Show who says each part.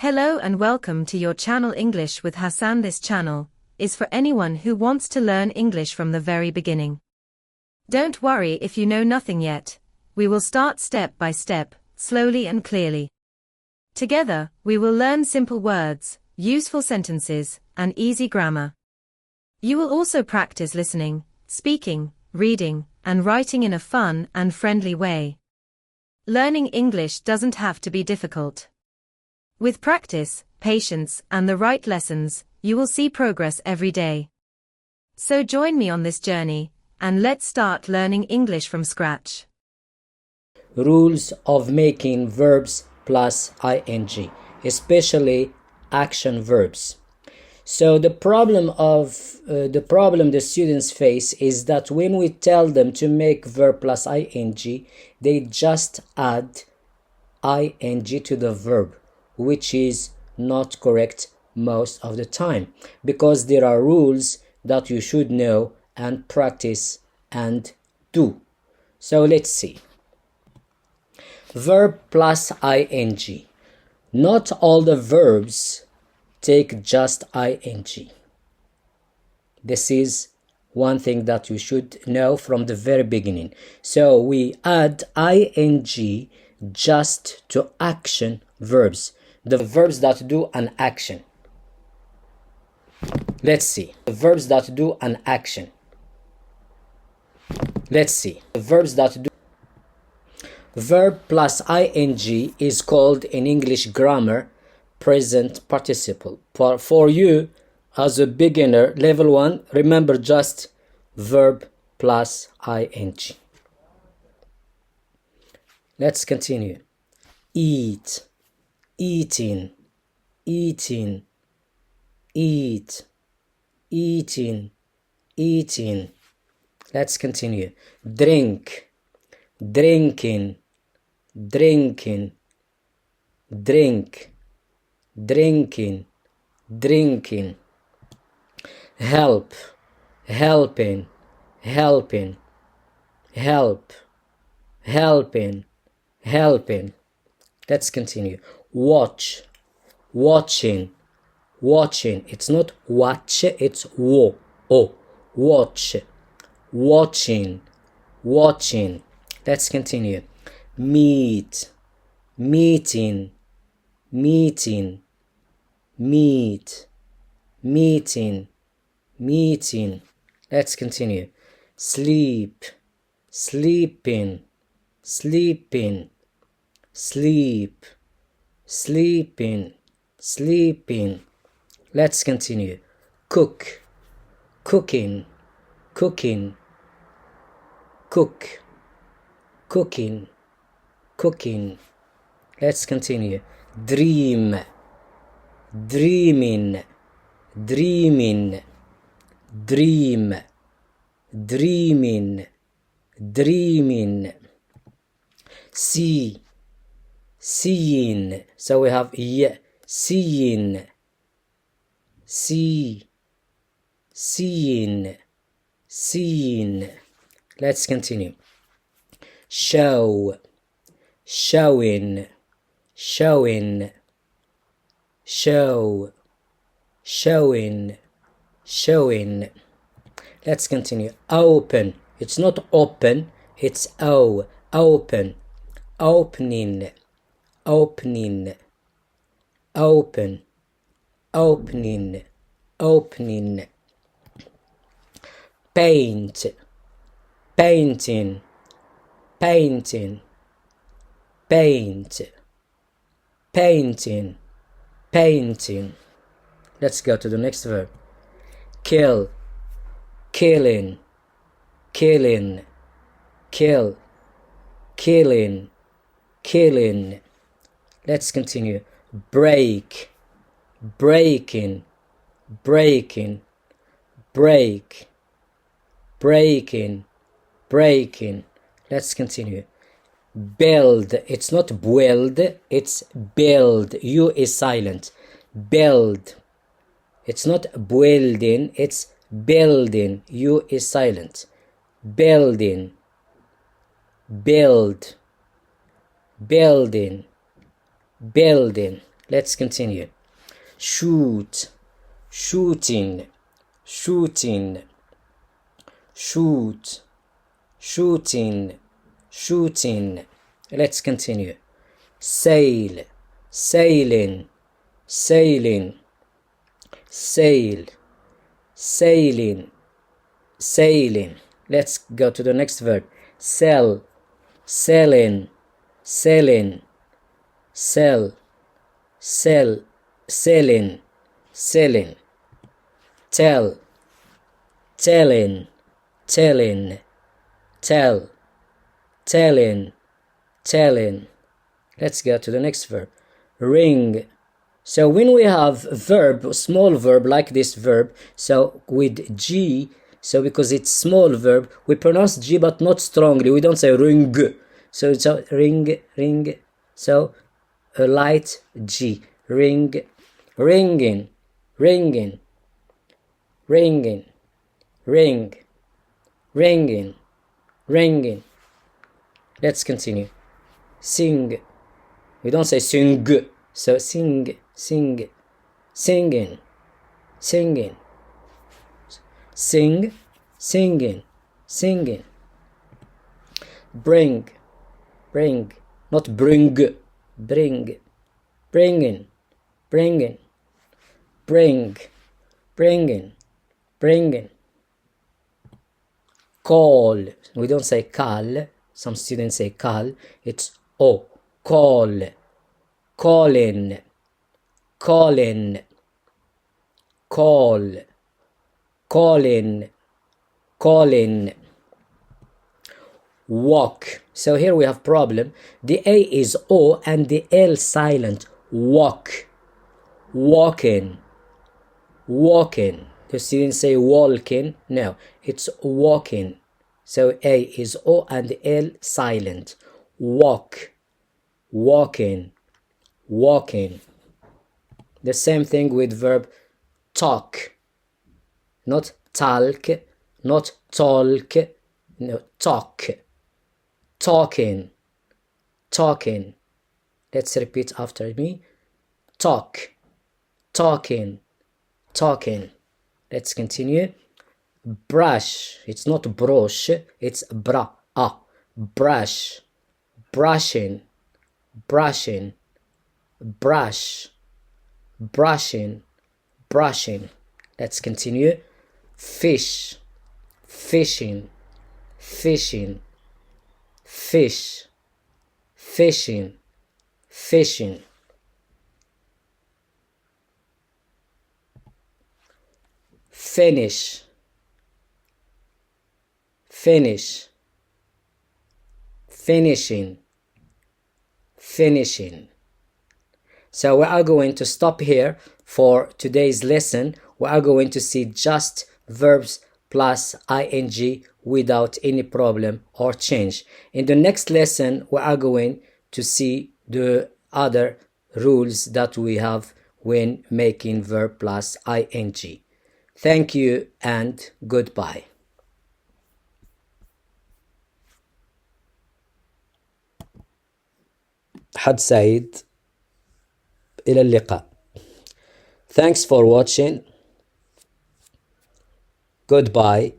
Speaker 1: Hello and welcome to your channel English with Hassan. This channel is for anyone who wants to learn English from the very beginning. Don't worry if you know nothing yet. We will start step by step, slowly and clearly. Together, we will learn simple words, useful sentences, and easy grammar. You will also practice listening, speaking, reading, and writing in a fun and friendly way. Learning English doesn't have to be difficult. With practice, patience, and the right lessons, you will see progress every day. So join me on this journey, and let's start learning English from scratch.
Speaker 2: Rules of making verbs plus ing, especially action verbs. So the problem the students face is that when we tell them to make verb plus ing, they just add ing to the verb, which is not correct most of the time, because there are rules that you should know and practice and do. So let's see. Verb plus ing. Not all the verbs take just ing. This is one thing that you should know from the very beginning. So we add ing just to action verbs, the verbs that do an action. Let's see. The verbs that do an action. Let's see. The verbs that do. Verb plus ing is called in English grammar present participle. For you as a beginner, level 1, remember just verb plus ing. Let's continue. Eat, eating, eating, eat, eating, eating. Let's continue. Drink, drinking, drinking, drink, drinking, drinking. Help, helping, helping, help, helping, helping. Let's continue. Watch, watching, watching. It's not watch, it's wo. Oh, watch, watching, watching. Let's continue. Meet, meeting, meeting, meet, meeting, meeting. Let's continue. Sleep, sleeping, sleeping, sleep, sleeping, sleeping. Let's continue. Cook, cooking, cooking, cook, cooking, cooking. Let's continue. Dream, dreaming, dreaming, dream, dreaming, dreaming. See, seeing. So we have seeing, see, seeing, seeing. Let's continue. Show, showing, showing, show, showing, showing. Let's continue. Open. It's not open, it's open, opening, opening, open, opening, opening. Paint, painting, painting, paint, painting, painting. Let's go to the next verb. Kill, killing, killing, kill, killing, killing. Let's continue. Break, breaking, breaking, break, breaking, breaking. Let's continue. Build. It's not build, it's build. U is silent. Build. It's not building, it's building. U is silent. Building, build, building, building. Let's continue. Shoot, shooting, shooting, shoot, shooting, shooting. Let's continue. Sail, sailing, sailing, sail, sailing, sailing. Let's go to the next verb. Sell, selling, selling, sell, sell, selling, selling. Tell, telling, telling, tell, telling, telling. Let's go to the next verb. Ring. So when we have a verb, small verb like this verb, so with G, so because it's small verb, we pronounce G but not strongly. We don't say ring. So it's a ring, ring. So a light G. Ring, ringing, ringing, ringing, ring, ringing, ringing. Let's continue. Sing. We don't say sing. So sing, sing, singing, singing, sing, singing, singing. Bring, bring, not bring, bring, bringing, bringing, bring, bringing, bringing. Call. We don't say call. Some students say call. It's O. Call. Calling. Calling. Call. Calling. Calling. Walk. So here we have problem. The A is O and the L silent. Walk. Walking. Walking. The students say walking. No, it's walking. So A is O and L silent. Walk. Walking. Walking. The same thing with verb talk. Not talk, not talk, no, talk. Talking. Talking. Let's repeat after me. Talk. Talking. Talking. Let's continue. Brush. It's not brush, it's bra. Brush. Brushing. Brushing. Brush. Brushing. Brushing. Let's continue. Fish. Fishing. Fishing. Fish. Fishing. Fishing. Finish. Finish. Finishing. Finishing. So we are going to stop here for today's lesson. We are going to see just verbs plus ing without any problem or change. In the next lesson, we are going to see the other rules that we have when making verb plus ing. Thank you and goodbye. حد سعيد. إلى اللقاء. Thanks for watching. Goodbye.